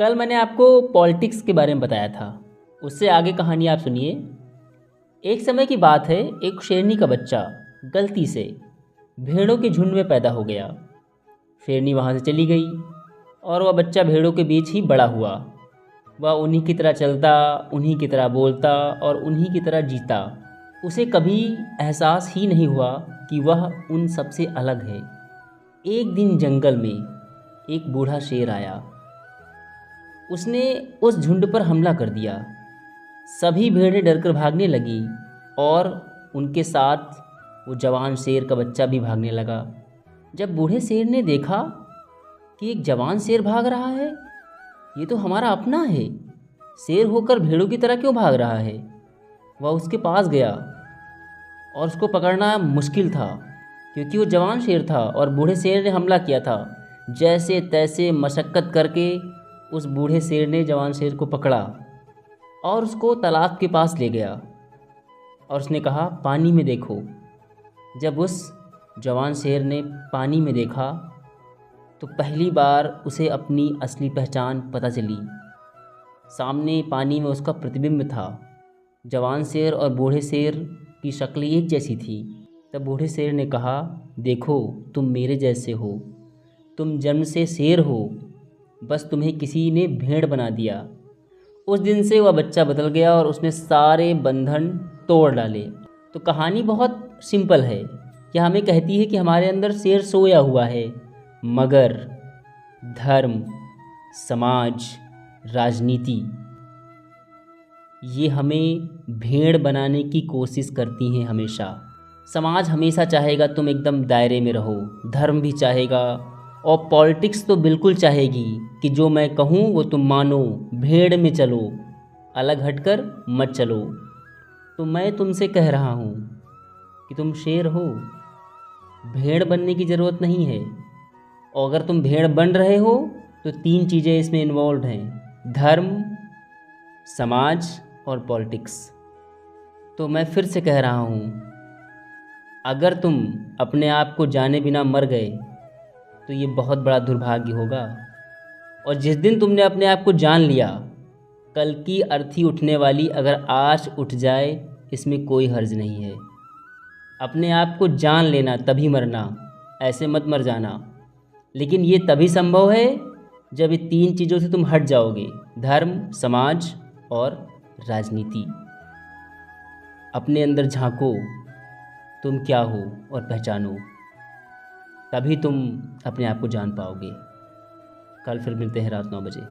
कल मैंने आपको पॉलिटिक्स के बारे में बताया था। उससे आगे कहानी आप सुनिए। एक समय की बात है, एक शेरनी का बच्चा गलती से भेड़ों के झुंड में पैदा हो गया। शेरनी वहाँ से चली गई और वह बच्चा भेड़ों के बीच ही बड़ा हुआ। वह उन्हीं की तरह चलता, उन्हीं की तरह बोलता और उन्हीं की तरह जीता। उसे कभी एहसास ही नहीं हुआ कि वह उन सबसे अलग है। एक दिन जंगल में एक बूढ़ा शेर आया। उसने उस झुंड पर हमला कर दिया। सभी भेड़ें डरकर भागने लगी और उनके साथ वो जवान शेर का बच्चा भी भागने लगा। जब बूढ़े शेर ने देखा कि एक जवान शेर भाग रहा है, ये तो हमारा अपना है, शेर होकर भेड़ों की तरह क्यों भाग रहा है, वह उसके पास गया और उसको पकड़ना मुश्किल था क्योंकि वो जवान शेर था और बूढ़े शेर ने हमला किया था। जैसे तैसे मशक्क़त करके उस बूढ़े शेर ने जवान शेर को पकड़ा और उसको तालाब के पास ले गया और उसने कहा, पानी में देखो। जब उस जवान शेर ने पानी में देखा तो पहली बार उसे अपनी असली पहचान पता चली। सामने पानी में उसका प्रतिबिंब था। जवान शेर और बूढ़े शेर की शक्ल एक जैसी थी। तब बूढ़े शेर ने कहा, देखो तुम मेरे जैसे हो, तुम जन्म से शेर हो, बस तुम्हें किसी ने भेड़ बना दिया। उस दिन से वह बच्चा बदल गया और उसने सारे बंधन तोड़ डाले। तो कहानी बहुत सिंपल है। यह हमें कहती है कि हमारे अंदर शेर सोया हुआ है, मगर धर्म, समाज, राजनीति ये हमें भेड़ बनाने की कोशिश करती हैं हमेशा। समाज हमेशा चाहेगा तुम एकदम दायरे में रहो, धर्म भी चाहेगा और पॉलिटिक्स तो बिल्कुल चाहेगी कि जो मैं कहूँ वो तुम मानो, भेड़ में चलो, अलग हटकर मत चलो। तो मैं तुमसे कह रहा हूँ कि तुम शेर हो, भेड़ बनने की ज़रूरत नहीं है। और अगर तुम भेड़ बन रहे हो तो 3 चीज़ें इसमें इन्वॉल्व हैं, धर्म, समाज और पॉलिटिक्स। तो मैं फिर से कह रहा हूँ, अगर तुम अपने आप को जाने बिना मर गए तो ये बहुत बड़ा दुर्भाग्य होगा। और जिस दिन तुमने अपने आप को जान लिया, कल की अर्थी उठने वाली अगर आज उठ जाए, इसमें कोई हर्ज नहीं है। अपने आप को जान लेना तभी मरना, ऐसे मत मर जाना। लेकिन ये तभी संभव है जब ये 3 चीज़ों से तुम हट जाओगे, धर्म, समाज और राजनीति। अपने अंदर झांको, तुम क्या हो और पहचानो, तभी तुम अपने आप को जान पाओगे। कल फिर मिलते हैं रात 9 बजे।